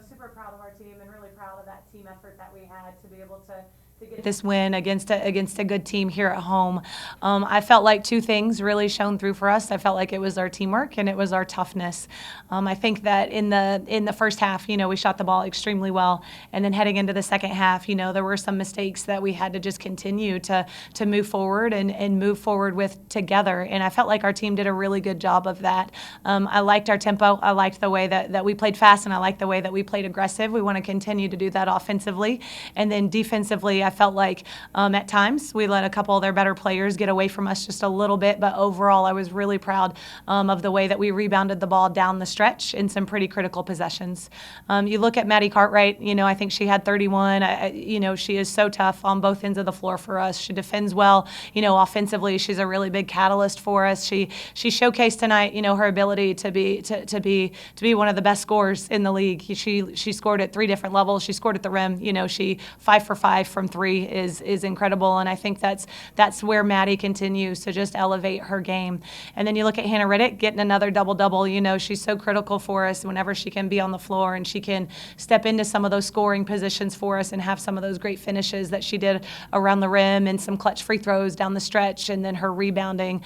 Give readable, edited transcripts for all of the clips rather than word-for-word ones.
super proud of our team and really proud of that team effort that we had to be able to get this win against a good team here at home. I felt like two things really shone through for us. I felt like it was our teamwork and it was our toughness. I think that in the first half, we shot the ball extremely well, and then heading into the second half, there were some mistakes that we had to just continue to move forward and move forward with together. And I felt like our team did a really good job of that. I liked our tempo. I liked the way that we played fast, and I liked the way that we played aggressive. We want to continue to do that offensively, and then defensively, I felt like at times we let a couple of their better players get away from us just a little bit, but overall I was really proud of the way that we rebounded the ball down the stretch in some pretty critical possessions. You look at Mady Cartwright, I think she had 31. She is so tough on both ends of the floor for us. She defends well. Offensively, she's a really big catalyst for us. She showcased tonight, her ability to be one of the best scorers in the league. She scored at 3 different levels. She scored at the rim. She 5 for 5 from 3 is incredible, and I think that's where Mady continues to just elevate her game. And then you look at Hannah Riddick getting another double-double. She's so critical for us whenever she can be on the floor and she can step into some of those scoring positions for us and have some of those great finishes that she did around the rim and some clutch free throws down the stretch, and then her rebounding.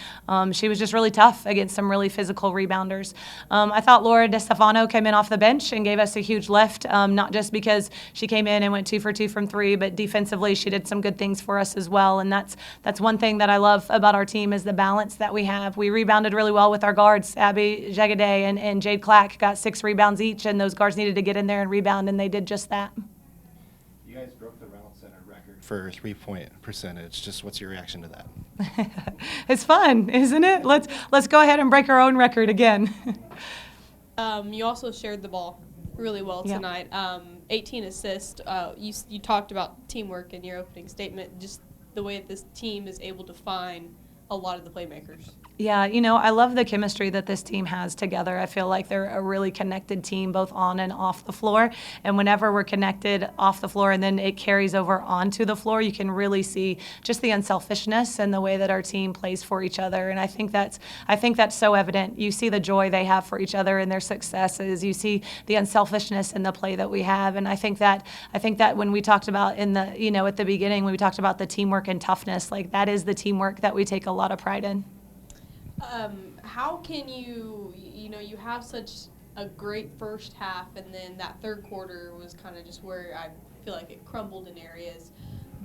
She was just really tough against some really physical rebounders. I thought Laura DeStefano came in off the bench and gave us a huge lift, not just because she came in and went 2 for 2 from 3, but defensively she did some good things for us as well. And that's one thing that I love about our team is the balance that we have. We rebounded really well with our guards. Abby Jagaday and Jade Clack got 6 rebounds each, and those guards needed to get in there and rebound, and they did just that. You guys broke the Reynolds Center record for 3-point percentage. Just what's your reaction to that? It's fun, isn't it? Let's go ahead and break our own record again. You also shared the ball really well tonight. 18 assists. You talked about teamwork in your opening statement, just the way that this team is able to find a lot of the playmakers. Yeah, I love the chemistry that this team has together. I feel like they're a really connected team both on and off the floor. And whenever we're connected off the floor and then it carries over onto the floor, you can really see just the unselfishness and the way that our team plays for each other. And I think that's so evident. You see the joy they have for each other and their successes. You see the unselfishness in the play that we have. And I think that when we talked about at the beginning, when we talked about the teamwork and toughness, like that is the teamwork that we take a lot of pride in. How can you have such a great first half, and then that third quarter was kind of just where I feel like it crumbled in areas,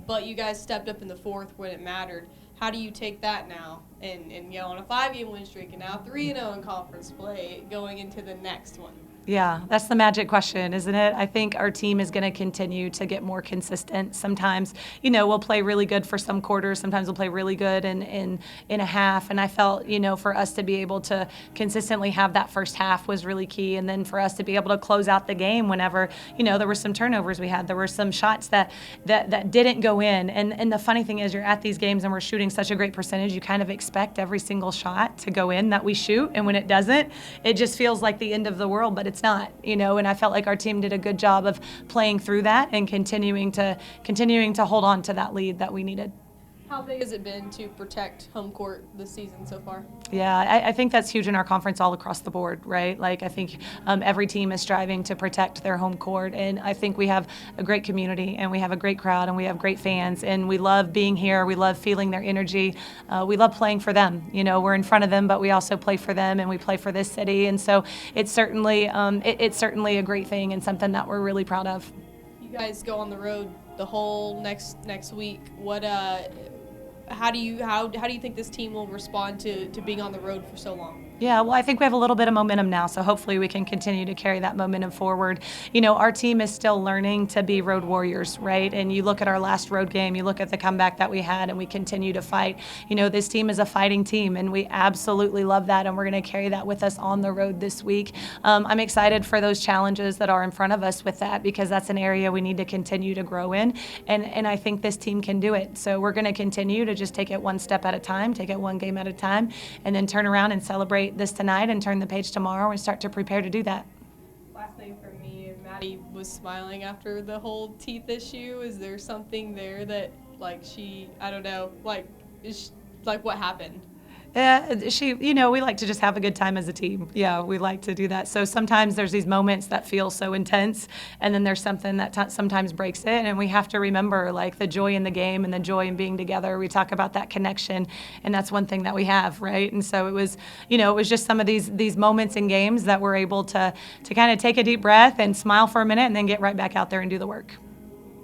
but you guys stepped up in the fourth when it mattered. How do you take that now and on a 5-game win streak and now 3-0 in conference play going into the next one? Yeah, that's the magic question, isn't it? I think our team is going to continue to get more consistent. Sometimes, we'll play really good for some quarters. Sometimes we'll play really good in a half. And I felt, for us to be able to consistently have that first half was really key. And then for us to be able to close out the game whenever, there were some turnovers we had. There were some shots that didn't go in. And the funny thing is you're at these games and we're shooting such a great percentage, you kind of expect every single shot to go in that we shoot. And when it doesn't, it just feels like the end of the world. But it's not, and I felt like our team did a good job of playing through that and continuing to hold on to that lead that we needed. How big has it been to protect home court this season so far? Yeah, I think that's huge in our conference all across the board, right? Like I think every team is striving to protect their home court, and I think we have a great community and we have a great crowd and we have great fans, and we love being here. We love feeling their energy. We love playing for them. We're in front of them, but we also play for them and we play for this city, and so it's certainly a great thing and something that we're really proud of. You guys go on the road the whole next week. How do you think this team will respond to being on the road for so long? Yeah, well, I think we have a little bit of momentum now, so hopefully we can continue to carry that momentum forward. Our team is still learning to be road warriors, right? And you look at our last road game, you look at the comeback that we had, and we continue to fight. This team is a fighting team, and we absolutely love that, and we're going to carry that with us on the road this week. I'm excited for those challenges that are in front of us with that, because that's an area we need to continue to grow in, and I think this team can do it. So we're going to continue to just take it one step at a time, take it one game at a time, and then turn around and celebrate this tonight and turn the page tomorrow and start to prepare to do that. Last thing for me, Mady was smiling after the whole teeth issue. Is there something there that, what happened? We like to just have a good time as a team. Yeah, we like to do that. So sometimes there's these moments that feel so intense, and then there's something that sometimes breaks it, and we have to remember like the joy in the game and the joy in being together. We talk about that connection, and that's one thing that we have, right? And so it was just some of these moments in games that we're able to kind of take a deep breath and smile for a minute, and then get right back out there and do the work.